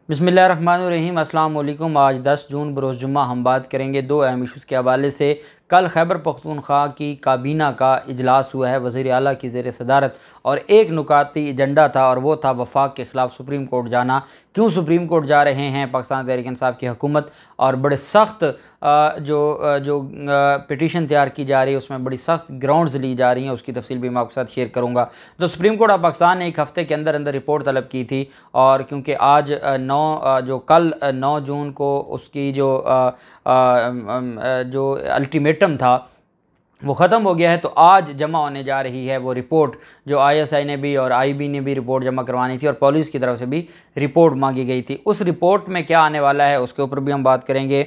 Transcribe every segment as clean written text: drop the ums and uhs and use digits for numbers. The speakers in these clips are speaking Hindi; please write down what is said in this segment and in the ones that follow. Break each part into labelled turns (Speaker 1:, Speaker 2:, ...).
Speaker 1: बिस्मिल्लाहिर्रहमानिर्रहीम। अस्सलाम वालेकुम। आज 10 जून बरोज़ जुम्मा हम बात करेंगे दो अहम इशूज़ के हवाले से। कल खैबर पख्तूनख्वा की काबीना का इजलास हुआ है वज़ीर आला की ज़ेर सदारत, और एक नुकाती एजेंडा था और वो था वफाक के ख़िलाफ़ सुप्रीम कोर्ट जाना। क्यों सुप्रीम कोर्ट जा रहे हैं पाकिस्तान तहरीक इंसाफ की हुकूमत, और बड़े सख्त जो पिटीशन तैयार की जा रही है उसमें बड़ी सख्त ग्राउंड्स ली जा रही हैं, उसकी तफसील भी मैं आपके साथ शेयर करूँगा। जो सुप्रीम कोर्ट ऑफ पाकिस्तान ने एक हफ़्ते के अंदर अंदर रिपोर्ट तलब की थी, और क्योंकि आज कल 9 जून को उसकी जो अल्टीमेटम था वो ख़त्म हो गया है, तो आज जमा होने जा रही है वो रिपोर्ट जो ISI ने भी और IB ने भी रिपोर्ट जमा करवानी थी और पुलिस की तरफ से भी रिपोर्ट मांगी गई थी। उस रिपोर्ट में क्या आने वाला है उसके ऊपर भी हम बात करेंगे।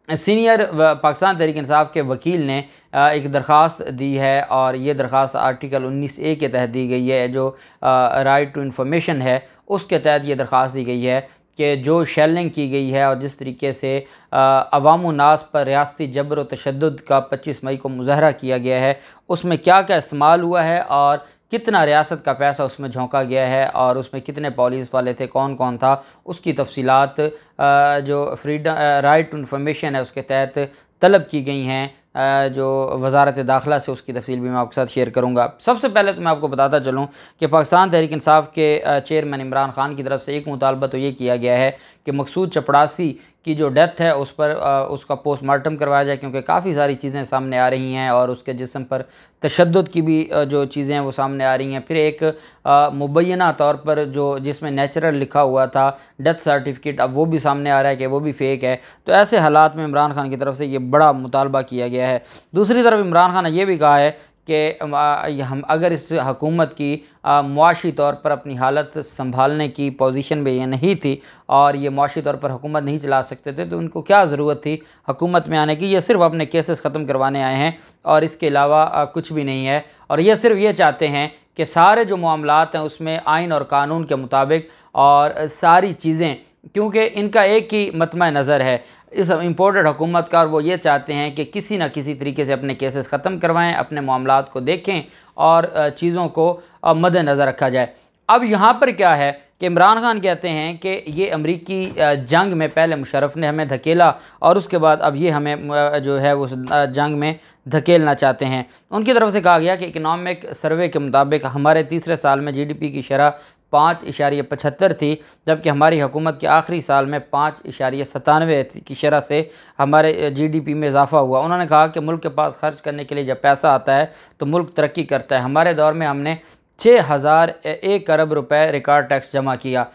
Speaker 1: सीनियर पाकिस्तान तहरीक इंसाफ के वकील ने एक दरख्वास्त दी है, और ये दरख्वास्त आर्टिकल 19A के तहत दी गई है, जो राइट टू इंफॉर्मेशन है उसके तहत ये दरख्वास्त दी गई है कि जो शेलिंग की गई है और जिस तरीके से अवाम नास पर रियासती जबर व तशद्दुद का 25 मई को मुज़ाहरा किया गया है, उसमें क्या क्या इस्तेमाल हुआ है और कितना रियासत का पैसा उसमें झोंका गया है, और उसमें कितने पुलिस वाले थे, कौन कौन था, उसकी तफसीलात जो फ्रीडम राइट टू इंफॉर्मेशन है उसके तहत तलब की गई हैं जो वज़ारत दाखिला से। उसकी तफसील भी मैं आपके साथ शेयर करूँगा। सबसे पहले तो मैं आपको बताता चलूँ कि पाकिस्तान तहरीक इंसाफ के चेयरमैन इमरान खान की तरफ से एक मुतालबा तो ये किया गया है कि मकसूद चपड़ासी की जो डेथ है उस पर उसका पोस्टमार्टम करवाया जाए, क्योंकि काफ़ी सारी चीज़ें सामने आ रही हैं और उसके जिस्म पर तशद्दुद की भी जो चीज़ें हैं वो सामने आ रही हैं। फिर एक मुबैना तौर पर जिसमें नेचुरल लिखा हुआ था डेथ सर्टिफिकेट, अब वो भी सामने आ रहा है कि वो भी फ़ेक है। तो ऐसे हालात में इमरान खान की तरफ से ये बड़ा मुतालबा किया गया है। दूसरी तरफ इमरान खान ने यह भी कहा है कि हम अगर इस हुकूमत की मुआशी तौर पर अपनी हालत संभालने की पोजीशन में ये नहीं थी और ये मुआशी तौर पर हुकूमत नहीं चला सकते थे, तो उनको क्या ज़रूरत थी हुकूमत में आने की। ये सिर्फ अपने केसेस ख़त्म करवाने आए हैं और इसके अलावा कुछ भी नहीं है। और ये सिर्फ ये चाहते हैं कि सारे जो मामलात हैं उसमें आइन और कानून के मुताबिक और सारी चीज़ें, क्योंकि इनका एक ही मतमा नज़र है इस इम्पोर्टेड हुकूमत का, और वो ये चाहते हैं कि किसी न किसी तरीके से अपने केसेस ख़त्म करवाएं, अपने मामलात को देखें और चीज़ों को मद्देनज़र रखा जाए। अब यहाँ पर क्या है कि इमरान खान कहते हैं कि ये अमरीकी जंग में पहले मुशर्रफ ने हमें धकेला और उसके बाद अब ये हमें जो है उस जंग में धकेलना चाहते हैं। उनकी तरफ से कहा गया कि इकनॉमिक सर्वे के मुताबिक हमारे तीसरे साल में GDP की शरह 5.75 थी, जबकि हमारी हुकूमत के आखिरी साल में 5.97 की शरह से हमारे GDP में इजाफा हुआ। उन्होंने कहा कि मुल्क के पास खर्च करने के लिए जब पैसा आता है तो मुल्क तरक्की करता है। हमारे दौर में हमने 6001 अरब रुपए रिकॉर्ड टैक्स जमा किया।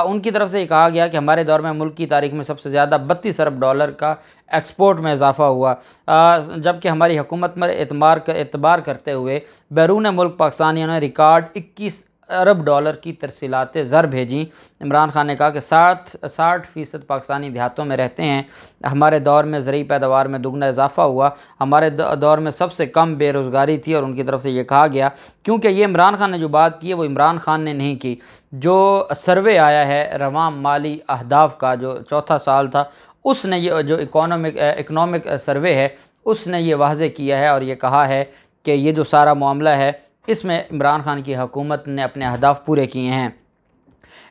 Speaker 1: उनकी तरफ से ये कहा गया कि हमारे दौर में मुल्क की तारीख में सबसे ज़्यादा 32 अरब डॉलर का एक्सपोर्ट में इजाफा हुआ, जबकि हमारी हुकूमत में एतबार करते हुए बैरून मुल्क पाकिस्तानियों ने रिकॉर्ड 21 अरब डॉलर की तरसीलात ज़र भेजी। इमरान खान ने कहा कि 60% पाकिस्तानी देहातों में रहते हैं। हमारे दौर में ज़रूरी पैदावार में दुगना इजाफा हुआ। हमारे दौर में सबसे कम बेरोज़गारी थी। और उनकी तरफ से ये कहा गया, क्योंकि ये इमरान खान ने जो बात की है वो इमरान खान ने नहीं की, जो सर्वे आया है रवां माली अहदाफ का जो चौथा साल था उसने ये जो इकनॉमिक सर्वे है उसने ये वाज़े किया है और ये कहा है कि ये जो सारा मामला है इसमें इमरान खान की हुकूमत ने अपने अहदाफ पूरे किए हैं।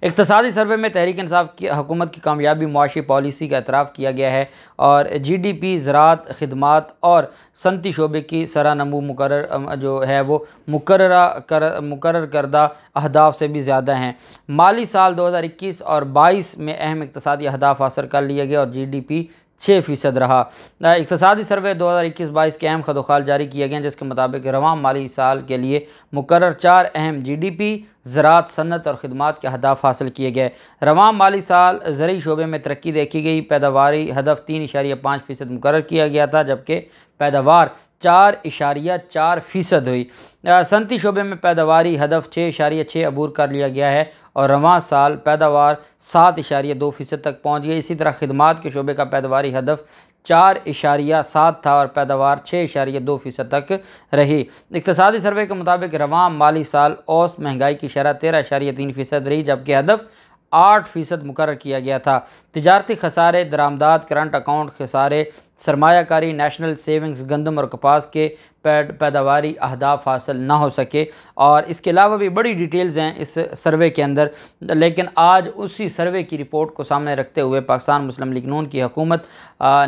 Speaker 1: इक़्तिसादी सर्वे में तहरीक इंसाफ की हुकूमत की कामयाबी मुआशी पॉलिसी का एतराफ़ किया गया है और GDP ज़राअत खिदमात और सनती शोबे की सरा नमू जो है वो मुकर्रर करदा अहदाफ से भी ज़्यादा हैं। माली साल 2021 और 22 में अहम इक़्तिसादी अहदाफ हासिल कर लिए गए और GDP 6% रहा। इक़्तिसादी सर्वे 2021-22 के अहम खदोखाल जारी किए गए हैं, जिसके मुताबिक रवां माली साल के लिए मुकर्रर 4 अहम GDP ज़राअत सन्नत और ख़िदमात के अहदाफ हासिल किए गए। रवां माली साल ज़रूरी शोबे में तरक्की देखी गई। पैदावारी हदफ 3.5% मुकर्रर किया गया था, जबकि पैदावार 4.4% हुई। सनती शोबे में पैदावारी हदफ 6.6 अबूर कर लिया गया है और रवां साल पैदावार 7.2% तक पहुँच गई। इसी तरह खिदमात के शोबे का पैदावारी हदफ 4.7 था और पैदावार 6.2% तक रही। इक़्तिसादी सर्वे के मुताबिक रवां माली साल औसत महंगाई की शरह 13.3% रही, जबकि हदफ 8% मुकर्रर किया गया था। तिजारती खसारे, दरामदात, करंट अकाउंट खसारे, सरमायाकारी, नेशनल सेविंग्स, गंदम और कपास के पैदावारी अहदाफ हासिल ना हो सके। और इसके अलावा भी बड़ी डिटेल्स हैं इस सर्वे के अंदर, लेकिन आज उसी सर्वे की रिपोर्ट को सामने रखते हुए पाकिस्तान मुस्लिम लीग नून की हुकूमत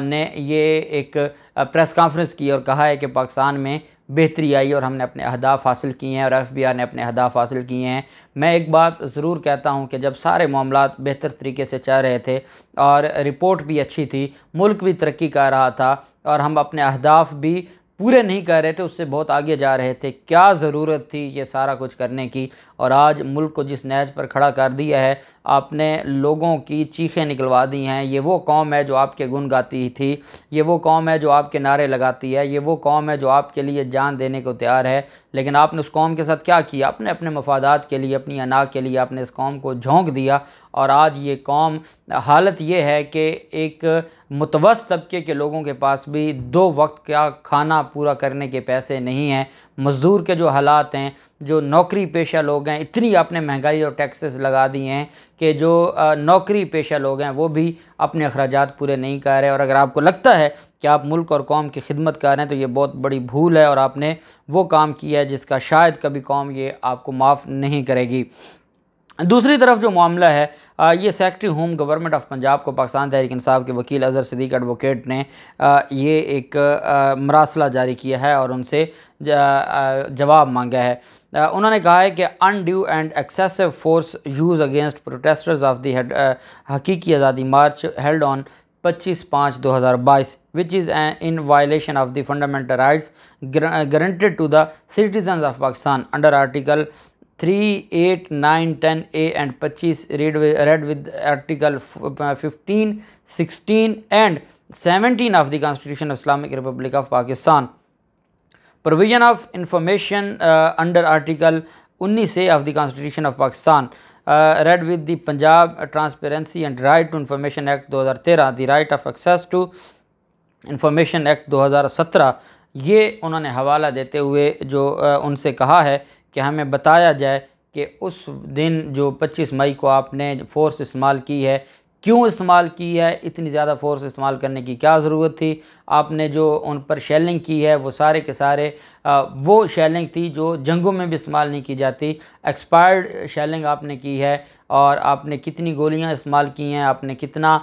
Speaker 1: ने ये एक प्रेस कॉन्फ्रेंस की और कहा है कि पाकिस्तान में बेहतरी आई और हमने अपने अहदाफ हासिल किए हैं और FBI ने अपने अहदाफ हासिल किए हैं। मैं एक बात ज़रूर कहता हूं कि जब सारे मामलात बेहतर तरीके से चल रहे थे और रिपोर्ट भी अच्छी थी, मुल्क भी तरक्की कर रहा था और हम अपने अहदाफ भी पूरे नहीं कर रहे थे, उससे बहुत आगे जा रहे थे, क्या ज़रूरत थी ये सारा कुछ करने की। और आज मुल्क को जिस नहज पर खड़ा कर दिया है, आपने लोगों की चीखें निकलवा दी हैं। ये वो कौम है जो आपके गुण गाती थी, ये वो कौम है जो आपके नारे लगाती है, ये वो कौम है जो आपके लिए जान देने को तैयार है। लेकिन आपने उस कौम के साथ क्या किया? आपने अपने मफादात के लिए, अपनी अना के लिए आपने इस कौम को झोंक दिया। और आज ये कौम, हालत ये है कि एक मुतवस्सित तबके के लोगों के पास भी 2 वक्त का खाना पूरा करने के पैसे नहीं हैं। मज़दूर के जो हालात हैं, जो नौकरी पेशा लोग हैं, इतनी आपने महंगाई और टैक्सेस लगा दिए हैं कि जो नौकरी पेशा लोग हैं वो भी अपने अखराजात पूरे नहीं कर रहे। और अगर आपको लगता है कि आप मुल्क और कौम की खिदमत कर रहे हैं तो ये बहुत बड़ी भूल है और आपने वो काम किया है जिसका शायद कभी कौम ये आपको माफ़ नहीं करेगी। दूसरी तरफ जो मामला है, ये secretary home government of Punjab को पाकिस्तान तहरीक इंसाफ के वकील अज़हर सिद्दीक़ एडवोकेट ने ये एक मरासला जारी किया है और उनसे जवाब मांगा है। उन्होंने कहा है कि undue and excessive force use against protesters of the हकीकी आज़ादी मार्च held on 25/5/2022 which is in violation of the fundamental rights guaranteed to the citizens of Pakistan under Article 3, 8, 9, 10A and 25 read with Article 15, 16 and 17 of the Constitution of Islamic Republic of Pakistan. Provision of information under Article 19A of the Constitution of Pakistan read with the Punjab Transparency and Right to Information Act 2013, the Right of Access to Information Act 2017। ये उन्होंने हवाला देते हुए जो उनसे कहा है कि हमें बताया जाए कि उस दिन जो 25 मई को आपने फ़ोर्स इस्तेमाल की है, क्यों इस्तेमाल की है, इतनी ज़्यादा फ़ोर्स इस्तेमाल करने की क्या ज़रूरत थी। आपने जो उन पर शेलिंग की है वो सारे के सारे वो शेलिंग थी जो जंगों में भी इस्तेमाल नहीं की जाती, एक्सपायर्ड शेलिंग आपने की है। और आपने कितनी गोलियां इस्तेमाल की हैं, आपने कितना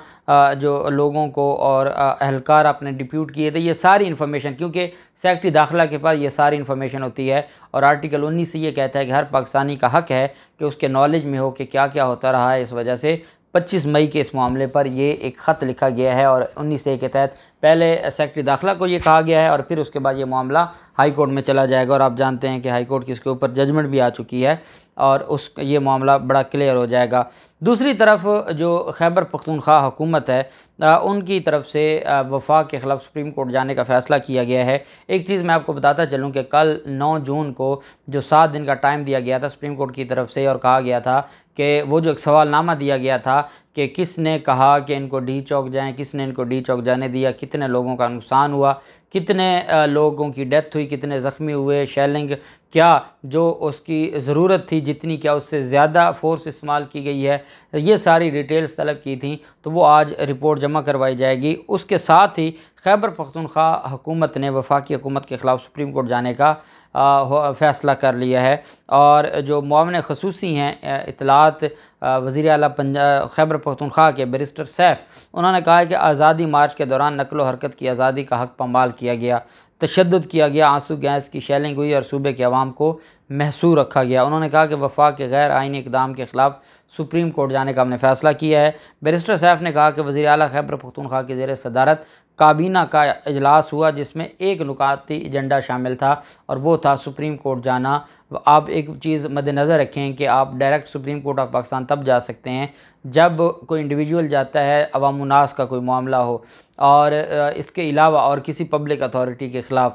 Speaker 1: जो लोगों को और अहलकार आपने डिप्यूट किए थे, ये सारी इन्फॉर्मेशन, क्योंकि सेक्रेटरी दाखिला के पास ये सारी इन्फॉर्मेशन होती है। और आर्टिकल 19 ये कहता है कि हर पाकिस्तानी का हक़ है कि उसके नॉलेज में हो कि क्या क्या होता रहा है। इस वजह से 25 मई के इस मामले पर ये एक ख़त लिखा गया है और 19A के तहत पहले सेक्रेटरी दाखिला को ये कहा गया है और फिर उसके बाद ये मामला हाई कोर्ट में चला जाएगा। और आप जानते हैं कि हाई कोर्ट की इसके ऊपर जजमेंट भी आ चुकी है और ये मामला बड़ा क्लियर हो जाएगा। दूसरी तरफ जो खैबर पख्तूनख्वा हुकूमत है, उनकी तरफ से वफाक के ख़िलाफ़ सुप्रीम कोर्ट जाने का फ़ैसला किया गया है। एक चीज़ मैं आपको बताता चलूँ कि कल 9 जून को जो 7 दिन का टाइम दिया गया था सुप्रीम कोर्ट की तरफ से और कहा गया था कि वो जो एक सवालनामा दिया गया था कि किसने कहा कि इनको डी चौक जाएँ, किसने इनको डी चौक जाने दिया, कितने लोगों का नुकसान हुआ, कितने लोगों की डेथ हुई, कितने ज़ख्मी हुए, शेलिंग क्या जो उसकी ज़रूरत थी जितनी, क्या उससे ज़्यादा फ़ोर्स इस्तेमाल की गई है, ये सारी डिटेल्स तलब की थी। तो वो आज रिपोर्ट जमा करवाई जाएगी। उसके साथ ही खैबर पख्तूनख्वा हुकूमत ने वफाकी हुकूमत के ख़िलाफ़ सुप्रीम कोर्ट जाने का फ़ैसला कर लिया है। और जो मुआविन ख़ुसूसी हैं इत्तलात वज़ीर आला खैबर पख्तूनख्वा के बैरिस्टर सैफ़, उन्होंने कहा है कि आज़ादी मार्च के दौरान नकलो हरकत की आज़ादी का हक़ पामाल किया गया, तशद्दुद किया गया, आंसू गैस की शेलिंग हुई और सूबे के अवाम को महसूर रखा गया। उन्होंने कहा कि वफाक के गैर आइनी इक़दाम के ख़िलाफ़ सुप्रीम कोर्ट जाने का हमने फ़ैसला किया है। बैरिस्टर सैफ़ ने कहा कि वज़ीर आला खैबर पख्तूनख्वा के ज़ेर सदारत काबीना का इजलास हुआ जिसमें एक नुकाती एजेंडा शामिल था और वो था सुप्रीम कोर्ट जाना। आप एक चीज़ मद्देनज़र रखें कि आप direct supreme court of Pakistan तब जा सकते हैं जब कोई इंडिविजुअल जाता है अवामुन्नास का कोई मामला हो और इसके अलावा और किसी पब्लिक अथॉरिटी के ख़िलाफ़।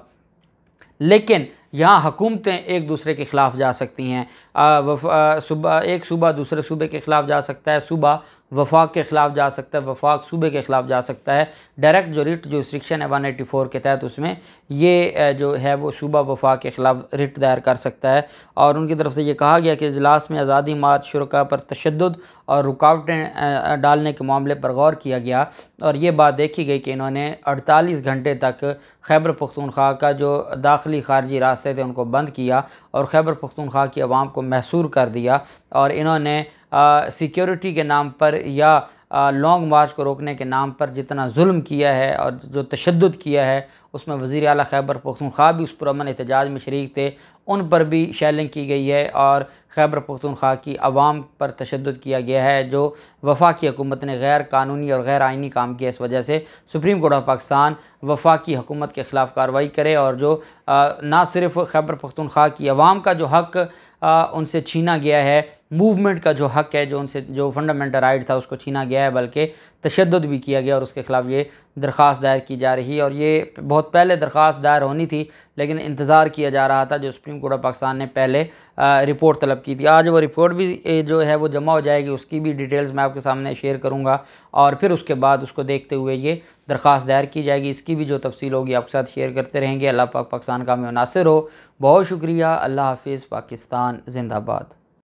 Speaker 1: लेकिन यहाँ हुकूमतें एक दूसरे के ख़िलाफ़ जा सकती हैं। एक सूबा दूसरे सूबे के ख़िलाफ़ जा सकता है, सूबा वफाक के ख़िलाफ़ जा सकता है, वफाक सूबे के ख़िलाफ़ जा सकता है। डायरेक्ट जो रिट जो रिस्ट्रिक्शन है 184 के तहत उसमें ये जो है वो सूबा वफाक के ख़िलाफ़ रिट दायर कर सकता है। और उनकी तरफ से ये कहा गया कि इजलास में आज़ादी मार्च शुरा पर तशद्दुद और रुकावटें डालने के मामले पर गौर किया गया और ये बात देखी गई कि इन्होंने 48 घंटे तक खैबर पख्तूनख्वा का जो दाखिली खारजी रास्ते थे उनको बंद किया और खैबर पख्तूनख्वा की आवाम को महसूर कर दिया। और इन्होंने सिक्योरिटी के नाम पर या लॉन्ग मार्च को रोकने के नाम पर जितना जुल्म किया है और जो तशद्दुद किया है उसमें वज़ीर आला खैबर पख्तूनख्वा भी उस पुरअमन एहतजाज में शरीक थे, उन पर भी शेलिंग की गई है और खैबर पख्तूनख्वा की आवाम पर तशद्दुद किया गया है जो वफाकी हुकूमत ने गैर कानूनी और गैर आइनी काम किया। इस वजह से सुप्रीम कोर्ट ऑफ पाकिस्तान वफाकी हुकूमत के ख़िलाफ़ कार्रवाई करे और जो ना सिर्फ खैबर पख्तूनख्वा की आवाम का जो हक़ उनसे छीना गया है, मूवमेंट का जो हक़ है जो उनसे जो फंडामेंटल राइट था उसको छीना गया है, बल्कि तशद्दुद भी किया गया और उसके ख़िलाफ़ ये दरख्वास्त दायर की जा रही है। और ये बहुत पहले दरख्वास्त दायर होनी थी लेकिन इंतज़ार किया जा रहा था, जो सुप्रीम कोर्ट ऑफ पाकिस्तान ने पहले रिपोर्ट तलब की थी। आज वो रिपोर्ट भी जो है वो जमा हो जाएगी, उसकी भी डिटेल्स मैं आपके सामने शेयर करूँगा और फिर उसके बाद उसको देखते हुए ये दरख्वास्त दायर की जाएगी। इसकी भी जो तफसील होगी आपके साथ शेयर करते रहेंगे। अल्लाह पाक पाकिस्तान का में नासिर हो। बहुत शुक्रिया। अल्लाह हाफिज़। पाकिस्तान जिंदाबाद।